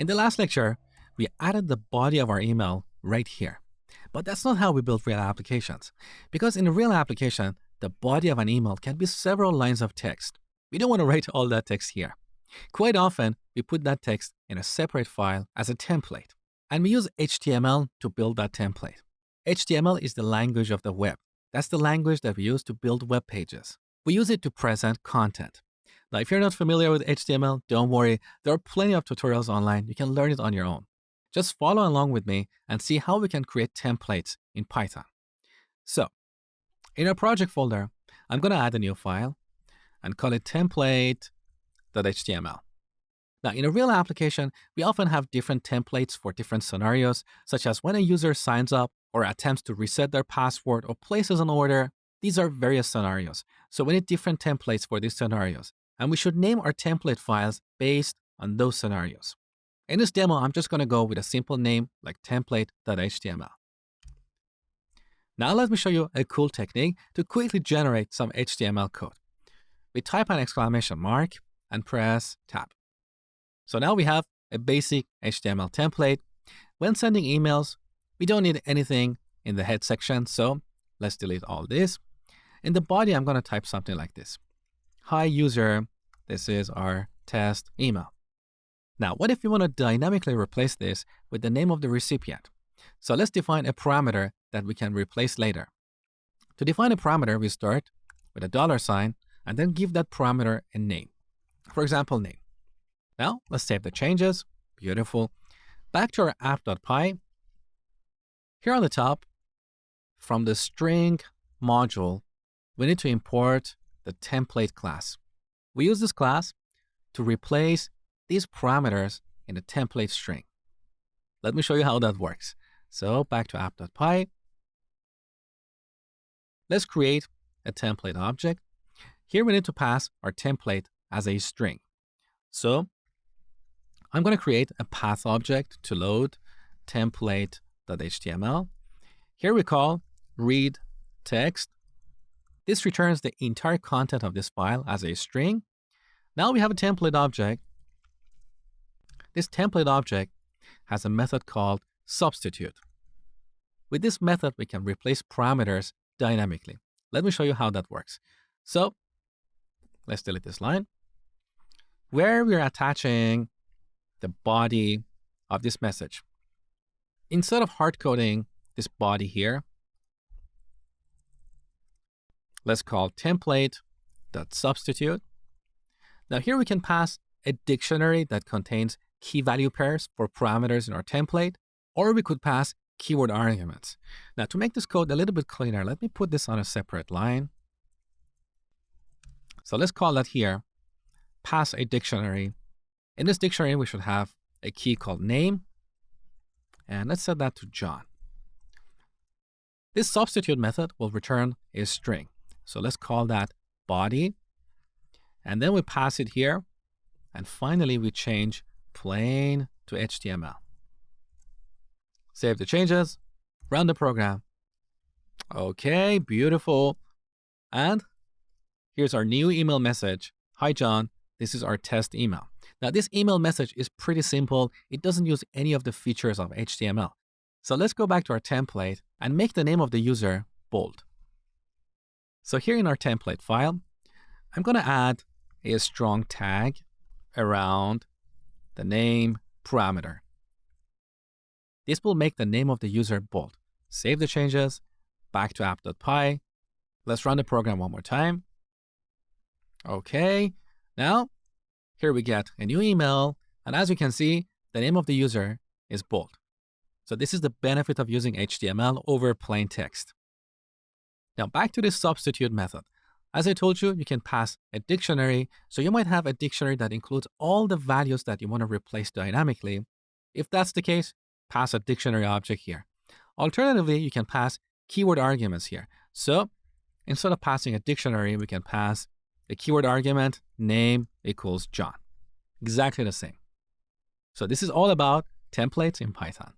In the last lecture, we added the body of our email right here. But that's not how we build real applications. Because in a real application, the body of an email can be several lines of text. We don't want to write all that text here. Quite often, we put that text in a separate file as a template. And we use HTML to build that template. HTML is the language of the web. That's the language that we use to build web pages. We use it to present content. Now, if you're not familiar with HTML, don't worry. There are plenty of tutorials online. You can learn it on your own. Just follow along with me and see how we can create templates in Python. So, in our project folder, I'm going to add a new file and call it template.html. Now, in a real application, we often have different templates for different scenarios, such as when a user signs up or attempts to reset their password or places an order. These are various scenarios. So we need different templates for these scenarios. And we should name our template files based on those scenarios. In this demo, I'm just going to go with a simple name like template.html. Now let me show you a cool technique to quickly generate some HTML code. We type an exclamation mark and press tab. So now we have a basic HTML template. When sending emails, we don't need anything in the head section, so let's delete all this. In the body, I'm going to type something like this. Hi user, this is our test email. Now, what if you want to dynamically replace this with the name of the recipient? So let's define a parameter that we can replace later. To define a parameter, we start with a $sign and then give that parameter a name. For example, name. Now, let's save the changes. Beautiful. Back to our app.py. Here on the top, from the string module, we need to import the template class. We use this class to replace these parameters in the template string. Let me show you how that works. So back to app.py. Let's create a template object. Here we need to pass our template as a string. So I'm going to create a path object to load template.html. Here we call read text. This returns the entire content of this file as a string. Now we have a template object. This template object has a method called substitute. With this method, we can replace parameters dynamically. Let me show you how that works. So let's delete this line. Where we're attaching the body of this message, instead of hard coding this body here, let's call template.substitute. Now here we can pass a dictionary that contains key value pairs for parameters in our template, or we could pass keyword arguments. Now to make this code a little bit cleaner, let me put this on a separate line. So let's call that here, pass a dictionary. In this dictionary, we should have a key called name, and let's set that to John. This substitute method will return a string. So let's call that body, and then we pass it here, and finally we change plain to HTML. Save the changes, run the program. Okay, beautiful. And here's our new email message. Hi, John. This is our test email. Now, this email message is pretty simple. It doesn't use any of the features of HTML. So let's go back to our template and make the name of the user bold. So here in our template file, I'm going to add a strong tag around the name parameter. This will make the name of the user bold. Save the changes, back to app.py. Let's run the program one more time. Okay, now here we get a new email, and as you can see, the name of the user is bold. So this is the benefit of using HTML over plain text. Now back to this substitute method. As I told you, you can pass a dictionary. So you might have a dictionary that includes all the values that you want to replace dynamically. If that's the case, pass a dictionary object here. Alternatively, you can pass keyword arguments here. So instead of passing a dictionary, we can pass the keyword argument name equals John. Exactly the same. So this is all about templates in Python.